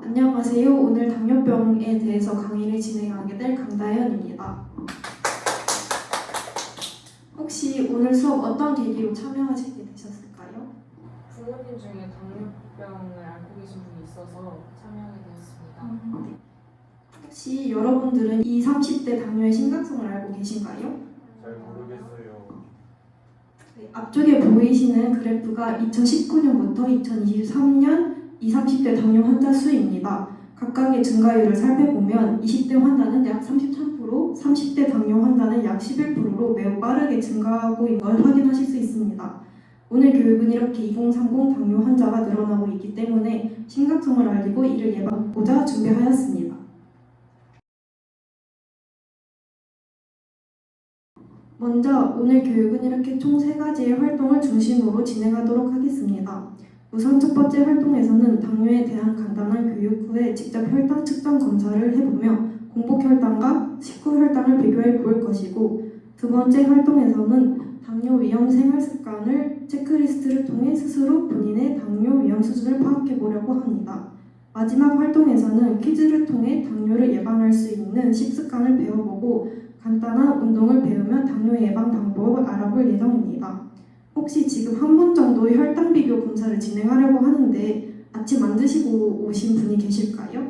안녕하세요. 오늘 당뇨병에 대해서 강의를 진행하게 될 강다현입니다. 혹시 오늘 수업 어떤 계기로 참여하시게 되셨을까요? 부모님 중에 당뇨병을 앓고 계신 분이 있어서 참여하게 되었습니다. 네. 혹시 여러분들은 20, 30대 당뇨의 심각성을 알고 계신가요? 잘 모르겠어요. 네, 앞쪽에 보이시는 그래프가 2019년부터 2023년 20, 30대 당뇨 환자 수입니다. 각각의 증가율을 살펴보면 20대 환자는 약 33%, 30대 당뇨 환자는 약 11%로 매우 빠르게 증가하고 있는 걸 확인하실 수 있습니다. 오늘 교육은 이렇게 2030 당뇨 환자가 늘어나고 있기 때문에 심각성을 알리고 이를 예방하고자 준비하였습니다. 먼저 오늘 교육은 이렇게 총 3가지의 활동을 중심으로 진행하도록 하겠습니다. 우선 첫 번째 활동에서는 당뇨에 대한 간단한 교육 후에 직접 혈당 측정 검사를 해보며 공복 혈당과 식후 혈당을 비교해 볼 것이고, 두 번째 활동에서는 당뇨 위험 생활 습관을 체크리스트를 통해 스스로 본인의 당뇨 위험 수준을 파악해 보려고 합니다. 마지막 활동에서는 퀴즈를 통해 당뇨를 예방할 수 있는 식습관을 배워보고 간단한 운동을 배우며 당뇨 예방 방법을 알아볼 예정입니다. 혹시 지금 한 번 정도 혈당 비교 검사를 진행하려고 하는데 아침 안 드시고 오신 분이 계실까요?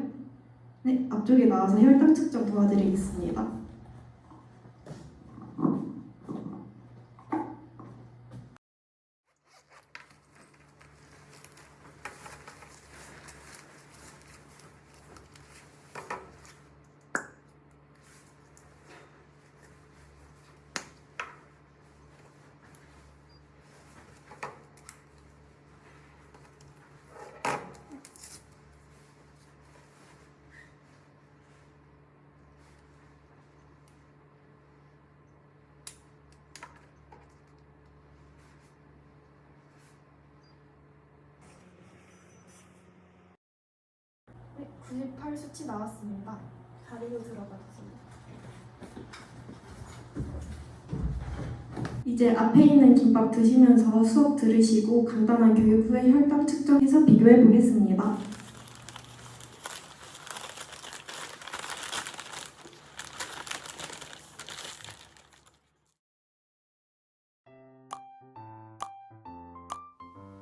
네, 앞쪽에 나와서 혈당 측정 도와드리겠습니다. 네, 98 수치 나왔습니다. 자리로 들어가 주세요. 이제 앞에 있는 김밥 드시면서 수업 들으시고 간단한 교육 후에 혈당 측정해서 비교해 보겠습니다.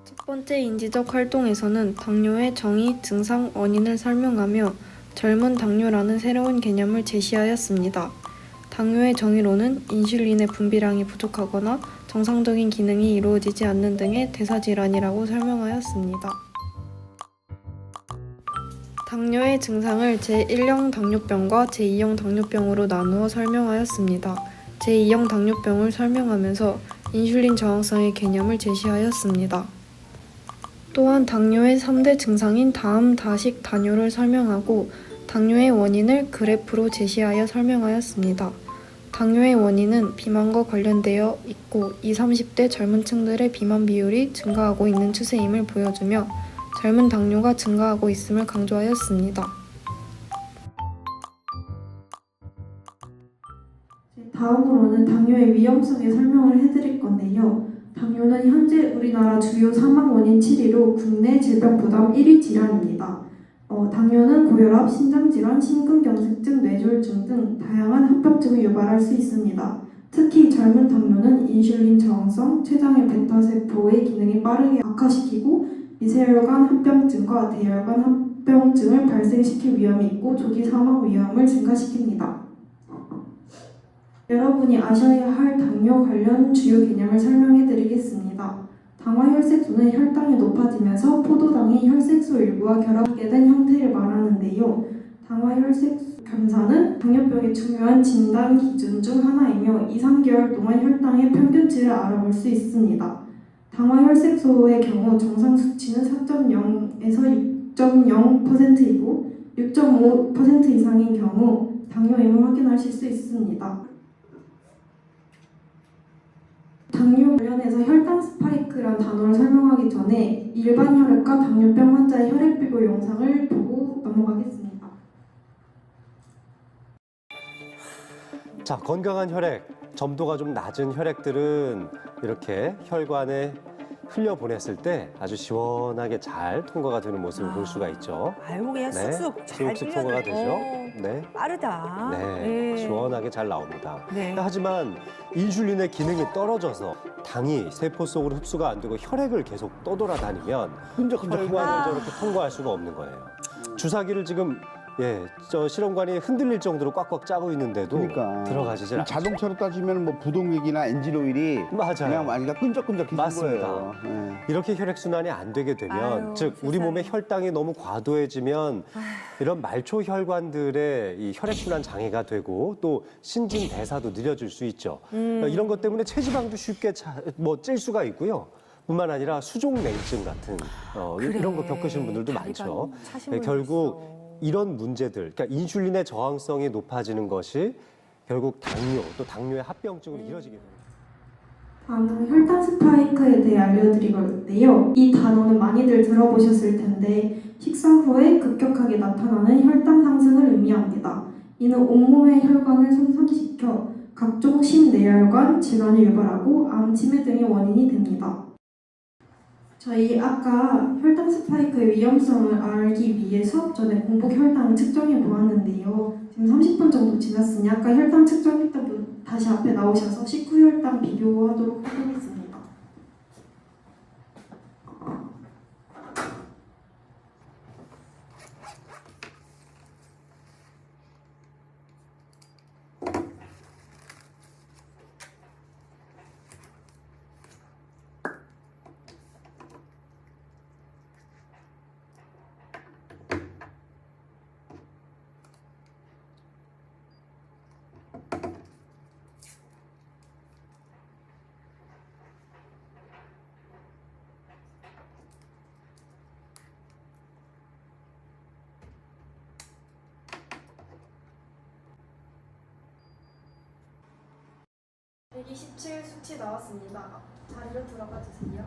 첫 번째 인지적 활동에서는 당뇨의 정의, 증상, 원인을 설명하며 젊은 당뇨라는 새로운 개념을 제시하였습니다. 당뇨의 정의로는 인슐린의 분비량이 부족하거나 정상적인 기능이 이루어지지 않는 등의 대사질환이라고 설명하였습니다. 당뇨의 증상을 제1형 당뇨병과 제2형 당뇨병으로 나누어 설명하였습니다. 제2형 당뇨병을 설명하면서 인슐린 저항성의 개념을 제시하였습니다. 또한 당뇨의 3대 증상인 다음 다식 다뇨를 설명하고 당뇨의 원인을 그래프로 제시하여 설명하였습니다. 당뇨의 원인은 비만과 관련되어 있고 20, 30대 젊은 층들의 비만 비율이 증가하고 있는 추세임을 보여주며 젊은 당뇨가 증가하고 있음을 강조하였습니다. 다음으로는 당뇨의 위험성에 설명을 해드릴 건데요. 당뇨는 현재 우리나라 주요 사망 원인 7위로 국내 질병 부담 1위 질환입니다. 당뇨는 고혈압, 심장질환, 심근경색증, 뇌졸중 등 다양한 합병증을 유발할 수 있습니다. 특히 젊은 당뇨는 인슐린 저항성, 췌장의 베타세포의 기능이 빠르게 악화시키고 미세혈관 합병증과 대혈관 합병증을 발생시킬 위험이 있고 조기 사망 위험을 증가시킵니다. 여러분이 아셔야 할 당뇨 관련 주요 개념을 설명해 드리겠습니다. 당화혈색소는 혈당이 높아지면서 포도당이 혈색소 일부와 결합하게 된 형태를 말하는데요. 당화혈색소 검사는 당뇨병의 중요한 진단 기준 중 하나이며 2, 3개월 동안 혈당의 평균치를 알아볼 수 있습니다. 당화혈색소의 경우 정상 수치는 4.0에서 6.0%이고 6.5% 이상인 경우 당뇨임을 확인하실 수 있습니다. 당뇨 관련해서 혈당 스파이크란 단어를 설명하기 전에 일반 혈액과 당뇨병 환자의 혈액 비교 영상을 보고 넘어가겠습니다. 자, 건강한 혈액, 점도가 좀 낮은 혈액들은 이렇게 혈관에 흘려보냈을 때 아주 시원하게 잘 통과가 되는 모습을 볼 수가 있죠. 아유, 그냥 네, 쑥쑥 잘 쑥쑥 통과가 되죠. 네. 빠르다. 네, 시원하게 잘 나옵니다. 네. 하지만 인슐린의 기능이 떨어져서 당이 세포 속으로 흡수가 안 되고 혈액을 계속 떠돌아다니면 혈관을 저렇게 통과할 수가 없는 거예요. 주사기를 지금 저 실험관이 흔들릴 정도로 꽉꽉 짜고 있는데도 그러니까 들어가지질 않죠. 자동차로 따지면 뭐 부동액이나 엔진 오일이 맞아요. 그냥 완전 끈적끈적해진 맞습니다. 거예요. 예. 이렇게 혈액 순환이 안 되게 되면 아유, 즉 우리 세상에. 몸의 혈당이 너무 과도해지면 이런 말초 혈관들의 이 혈액 순환 장애가 되고 또 신진 대사도 느려질 수 있죠. 이런 것 때문에 체지방도 쉽게 찔 수가 있고요. 뿐만 아니라 수족냉증 같은 이런 거 겪으시는 분들도 많죠. 결국 이런 문제들, 그러니까 인슐린의 저항성이 높아지는 것이 결국 당뇨, 또 당뇨의 합병증으로 이어지게 됩니다. 다음은 혈당 스파이크에 대해 알려드릴 건데요. 이 단어는 많이들 들어보셨을 텐데 식사 후에 급격하게 나타나는 혈당 상승을 의미합니다. 이는 온몸의 혈관을 손상시켜 각종 심내혈관 질환을 유발하고 암, 치매 등의 원인이 됩니다. 저희 아까 혈당 스파이크의 위험성을 알기 위해 수업 전에 공복 혈당 측정해 보았는데요. 지금 30분 정도 지났으니 아까 혈당 측정했던 분 다시 앞에 나오셔서 식후 혈당 비교하도록 하겠습니다. (127) 수치 나왔습니다. 자리로 들어가 주세요.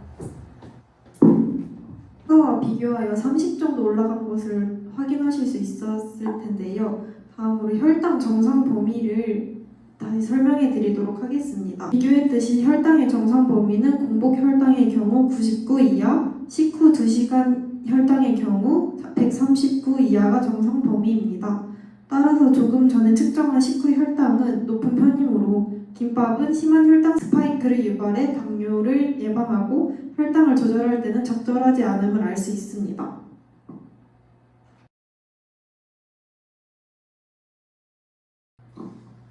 아까와 비교하여 30 정도 올라간 것을 확인하실 수 있었을 텐데요. 다음으로 혈당 정상 범위를 다시 설명해 드리도록 하겠습니다. 비교했듯이 혈당의 정상 범위는 공복 혈당의 경우 99 이하, 식후 2시간 혈당의 경우 139 이하가 정상 범위입니다. 따라서 조금 전에 측정한 식후 혈당은 높은 편이므로 김밥은 심한 혈당 스파이크를 유발해 당뇨를 예방하고 혈당을 조절할 때는 적절하지 않음을 알 수 있습니다.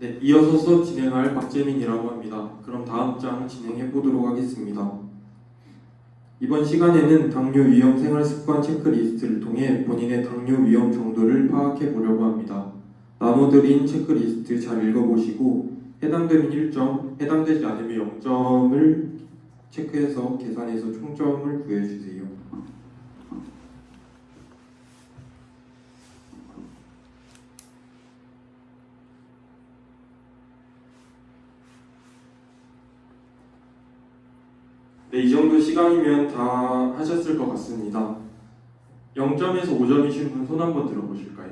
네, 이어서 수업 진행할 박재민이라고 합니다. 그럼 다음 장 진행해 보도록 하겠습니다. 이번 시간에는 당뇨 위험 생활 습관 체크리스트를 통해 본인의 당뇨 위험 정도를 파악해 보려고 합니다. 나눠드린 체크리스트 잘 읽어보시고 해당되면 1점, 해당되지 않으면 0점을 체크해서 계산해서 총점을 구해주세요. 네, 이 정도 시간이면 다 하셨을 것 같습니다. 0점에서 5점이신 분 손 한번 들어보실까요?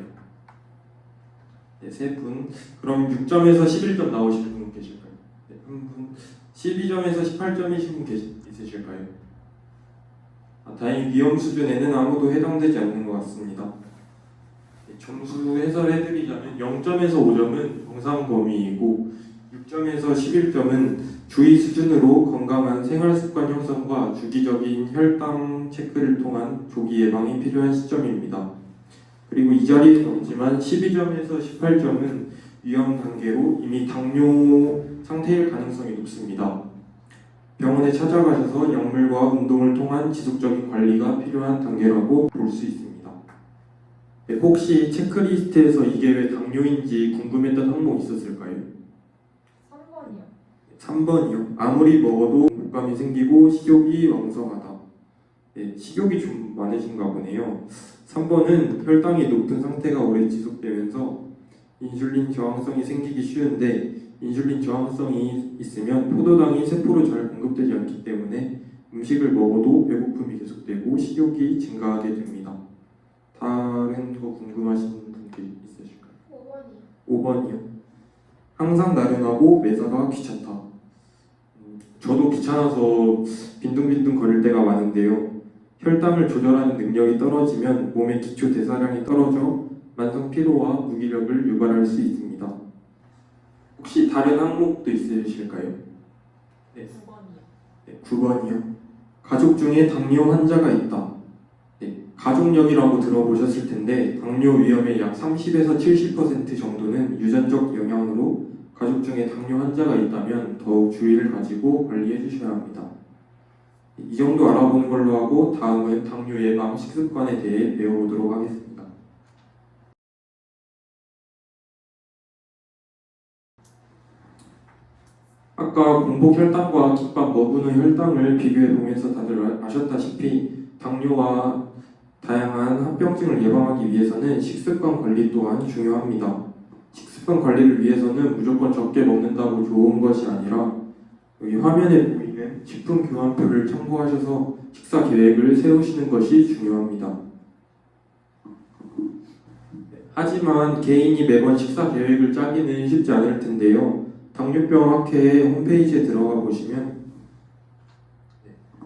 네, 3분. 그럼 6점에서 11점 나오실 분 계실까요? 네, 1분. 12점에서 18점이신 분 있으실까요? 다행히 위험 수준에는 아무도 해당되지 않는 것 같습니다. 네, 점수 해설해드리자면 0점에서 5점은 정상 범위이고 6점에서 11점은 주의 수준으로 건강한 생활습관 형성과 주기적인 혈당 체크를 통한 조기 예방이 필요한 시점입니다. 그리고 이 자리에는 없지만 12점에서 18점은 위험 단계로 이미 당뇨 상태일 가능성이 높습니다. 병원에 찾아가셔서 약물과 운동을 통한 지속적인 관리가 필요한 단계라고 볼 수 있습니다. 네, 혹시 체크리스트에서 이게 왜 당뇨인지 궁금했던 항목 있었을까요? 3번이요. 3번이요. 아무리 먹어도 목감이 생기고 식욕이 왕성하다. 네, 식욕이 좀 많으신가 보네요. 3번은 혈당이 높은 상태가 오래 지속되면서 인슐린 저항성이 생기기 쉬운데 인슐린 저항성이 있으면 포도당이 세포로 잘 공급되지 않기 때문에 음식을 먹어도 배고픔이 계속되고 식욕이 증가하게 됩니다. 다른 거 궁금하신 분들 있으실까요? 5번이요. 항상 나른하고 매사가 귀찮다. 저는 저도 귀찮아서 빈둥빈둥 거릴 때가 많은데요. 혈당을 조절하는 능력이 떨어지면 몸의 기초 대사량이 떨어져 만성 피로와 무기력을 유발할 수 있습니다. 혹시 다른 항목도 있으실까요? 네. 9번이요. 네, 9번이요. 가족 중에 당뇨 환자가 있다. 네, 가족력이라고 들어보셨을 텐데 당뇨 위험의 약 30에서 70% 정도는 유전적 영향으로 가족 중에 당뇨 환자가 있다면 더욱 주의를 가지고 관리해 주셔야 합니다. 이 정도 알아보는 걸로 하고 다음은 당뇨 예방 식습관에 대해 배워보도록 하겠습니다. 아까 공복 혈당과 김밥 머분의 혈당을 비교해 보면서 다들 아셨다시피 당뇨와 다양한 합병증을 예방하기 위해서는 식습관 관리 또한 중요합니다. 식습관 관리를 위해서는 무조건 적게 먹는다고 좋은 것이 아니라 여기 화면에 보이는 식품 교환표를 참고하셔서 식사 계획을 세우시는 것이 중요합니다. 하지만 개인이 매번 식사 계획을 짜기는 쉽지 않을 텐데요. 당뇨병 학회 홈페이지에 들어가 보시면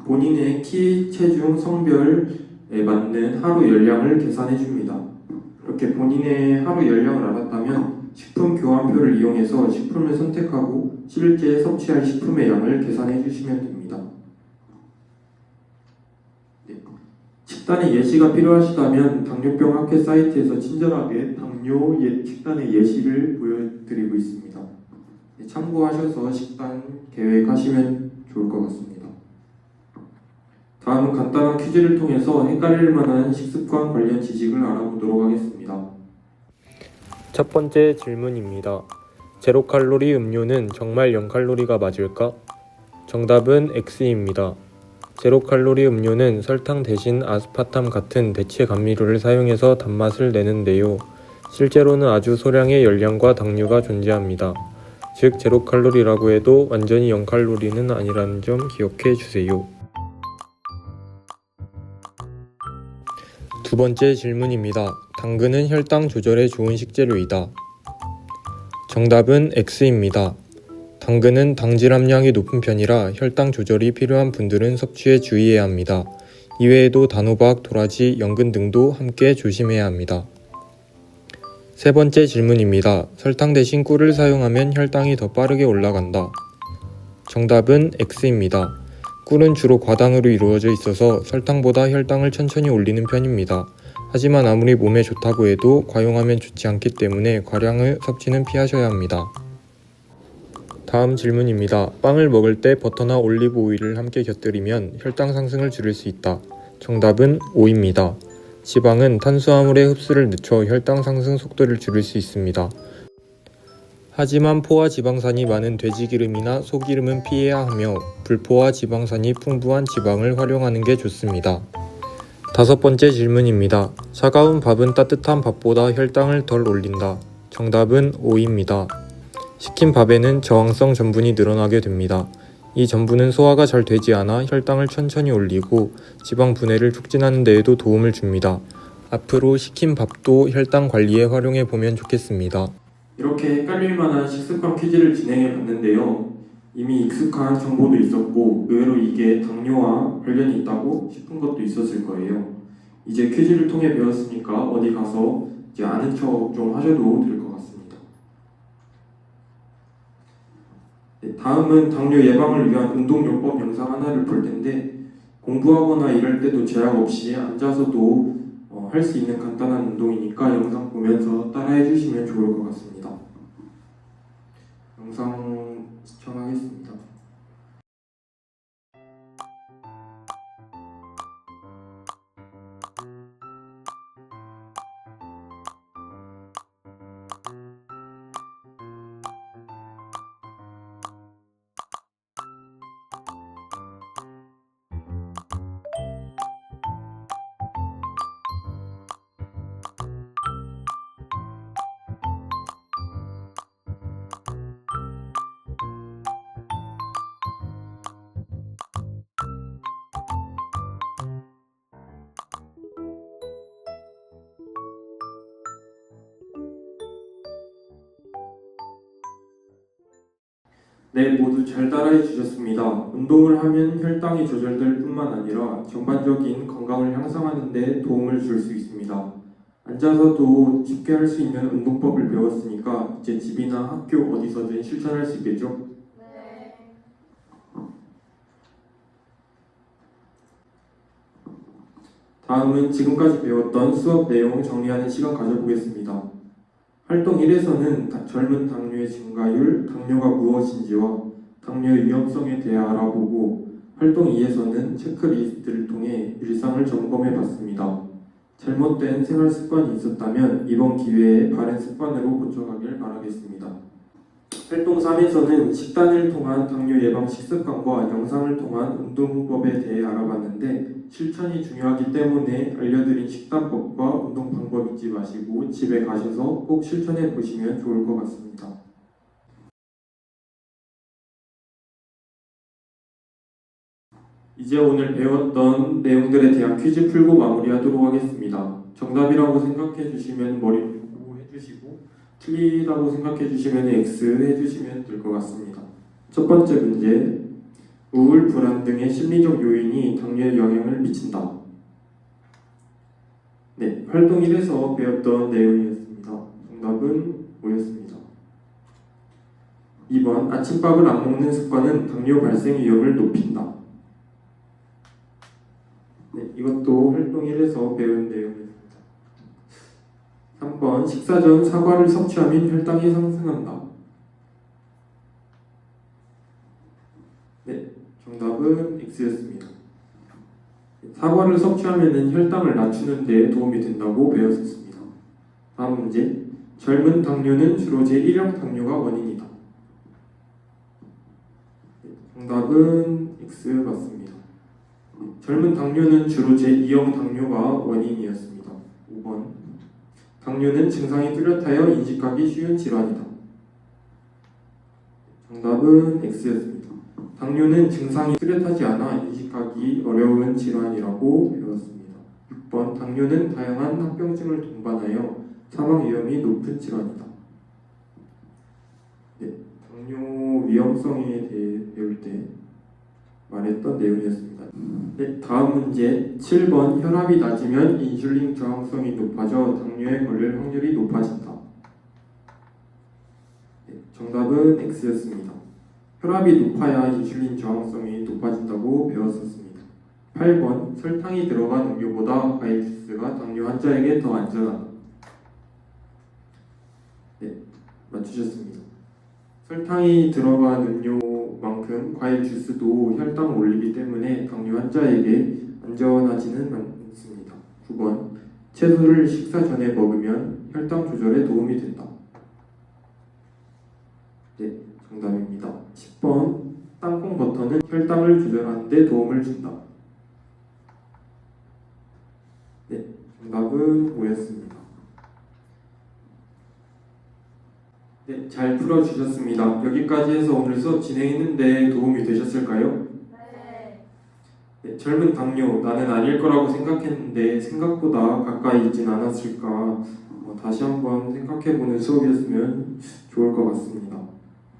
본인의 키, 체중, 성별에 맞는 하루 열량을 계산해 줍니다. 이렇게 본인의 하루 열량을 알았다면 식품 교환표를 이용해서 식품을 선택하고 실제 섭취할 식품의 양을 계산해 주시면 됩니다. 식단의 예시가 필요하시다면 당뇨병 학회 사이트에서 친절하게 당뇨 식단의 예시를 보여드리고 있습니다. 참고하셔서 식단 계획하시면 좋을 것 같습니다. 다음은 간단한 퀴즈를 통해서 헷갈릴 만한 식습관 관련 지식을 알아보도록 하겠습니다. 첫 번째 질문입니다. 제로 칼로리 음료는 정말 0칼로리가 맞을까? 정답은 X입니다. 제로 칼로리 음료는 설탕 대신 아스파탐 같은 대체 감미료를 사용해서 단맛을 내는데요. 실제로는 아주 소량의 열량과 당류가 존재합니다. 즉 제로 칼로리라고 해도 완전히 0칼로리는 아니라는 점 기억해 주세요. 두 번째 질문입니다. 당근은 혈당 조절에 좋은 식재료이다. 정답은 X입니다. 당근은 당질 함량이 높은 편이라 혈당 조절이 필요한 분들은 섭취에 주의해야 합니다. 이외에도 단호박, 도라지, 연근 등도 함께 조심해야 합니다. 세 번째 질문입니다. 설탕 대신 꿀을 사용하면 혈당이 더 빠르게 올라간다. 정답은 X입니다. 꿀은 주로 과당으로 이루어져 있어서 설탕보다 혈당을 천천히 올리는 편입니다. 하지만 아무리 몸에 좋다고 해도 과용하면 좋지 않기 때문에 과량의 섭취는 피하셔야 합니다. 다음 질문입니다. 빵을 먹을 때 버터나 올리브 오일을 함께 곁들이면 혈당 상승을 줄일 수 있다. 정답은 O입니다. 지방은 탄수화물의 흡수를 늦춰 혈당 상승 속도를 줄일 수 있습니다. 하지만 포화 지방산이 많은 돼지기름이나 소기름은 피해야 하며 불포화 지방산이 풍부한 지방을 활용하는 게 좋습니다. 다섯 번째 질문입니다. 차가운 밥은 따뜻한 밥보다 혈당을 덜 올린다. 정답은 O입니다. 식힌 밥에는 저항성 전분이 늘어나게 됩니다. 이 전분은 소화가 잘 되지 않아 혈당을 천천히 올리고 지방 분해를 촉진하는 데에도 도움을 줍니다. 앞으로 식힌 밥도 혈당 관리에 활용해 보면 좋겠습니다. 이렇게 헷갈릴 만한 식습관 퀴즈를 진행해 봤는데요. 이미 익숙한 정보도 있었고 의외로 이게 당뇨와 관련이 있다고 싶은 것도 있었을 거예요. 이제 퀴즈를 통해 배웠으니까 어디 가서 이제 아는 척 좀 하셔도 될 것 같습니다. 네, 다음은 당뇨 예방을 위한 운동요법 영상 하나를 볼 텐데 공부하거나 이럴 때도 제약 없이 앉아서도 할 수 있는 간단한 운동이니까 영상 보면서 따라해 주시면 좋을 것 같습니다. 영상 시청하겠습니다. 네, 모두 잘 따라해 주셨습니다. 운동을 하면 혈당이 조절될 뿐만 아니라 전반적인 건강을 향상하는 데 도움을 줄 수 있습니다. 앉아서도 쉽게 할 수 있는 운동법을 배웠으니까 이제 집이나 학교 어디서든 실천할 수 있겠죠? 다음은 지금까지 배웠던 수업 내용 정리하는 시간 가져보겠습니다. 활동 1에서는 젊은 당뇨의 증가율, 당뇨가 무엇인지와 당뇨의 위험성에 대해 알아보고 활동 2에서는 체크리스트를 통해 일상을 점검해 봤습니다. 잘못된 생활 습관이 있었다면 이번 기회에 바른 습관으로 고쳐가길 바라겠습니다. 활동 3에서는 식단을 통한 당뇨 예방 식습관과 영상을 통한 운동법에 대해 알아봤는데 실천이 중요하기 때문에 알려드린 식단법과 운동 방법 잊지 마시고 집에 가셔서 꼭 실천해 보시면 좋을 것 같습니다. 이제 오늘 배웠던 내용들에 대한 퀴즈 풀고 마무리하도록 하겠습니다. 정답이라고 생각해 주시면 머리 고 해주시고 틀리다고 생각해 주시면 X 해주시면 될 것 같습니다. 첫 번째 문제, 우울, 불안 등의 심리적 요인이 당뇨에 영향을 미친다. 네, 활동 1에서 배웠던 내용이었습니다. 정답은 뭐였습니다? 2번, 아침밥을 안 먹는 습관은 당뇨 발생 위험을 높인다. 네, 이것도 활동 1에서 배운 내용입니다. 3번, 식사 전 사과를 섭취하면 혈당이 상승한다. 네, 정답은 X였습니다. 사과를 섭취하면 혈당을 낮추는 데 도움이 된다고 배웠습니다. 다음 문제, 젊은 당뇨는 주로 제1형 당뇨가 원인이다. 네, 정답은 X 맞습니다. 젊은 당뇨는 주로 제2형 당뇨가 원인이었습니다. 5번, 당뇨는 증상이 뚜렷하여 인식하기 쉬운 질환이다. 정답은 X였습니다. 당뇨는 증상이 뚜렷하지 않아 인식하기 어려운 질환이라고 배웠습니다. 6번, 당뇨는 다양한 합병증을 동반하여 사망 위험이 높은 질환이다. 네, 당뇨 위험성에 대해 배울 때 말했던 내용이었습니다. 네, 다음 문제 7번, 혈압이 낮으면 인슐린 저항성이 높아져 당뇨에 걸릴 확률이 높아진다. 네, 정답은 X였습니다. 혈압이 높아야 인슐린 저항성이 높아진다고 배웠었습니다. 8번, 설탕이 들어간 음료보다 과일 주스가 당뇨 환자에게 더 안전하다. 네, 맞추셨습니다. 설탕이 들어간 음료만큼 과일 주스도 혈당을 올리기 때문에 당뇨 환자에게 안전하지는 않습니다. 9번, 채소를 식사 전에 먹으면 혈당 조절에 도움이 된다. 네, 정답입니다. 10번, 땅콩 버터는 혈당을 조절하는 데 도움을 준다. 네, 정답은 5였습니다. 네, 잘 풀어주셨습니다. 여기까지 해서 오늘 수업 진행했는데 도움이 되셨을까요? 네, 젊은 당뇨, 나는 아닐 거라고 생각했는데 생각보다 가까이 있진 않았을까, 다시 한번 생각해보는 수업이었으면 좋을 것 같습니다.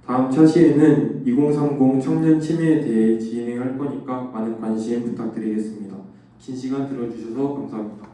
다음 차시에는 2030 청년 치매에 대해 진행할 거니까 많은 관심 부탁드리겠습니다. 긴 시간 들어주셔서 감사합니다.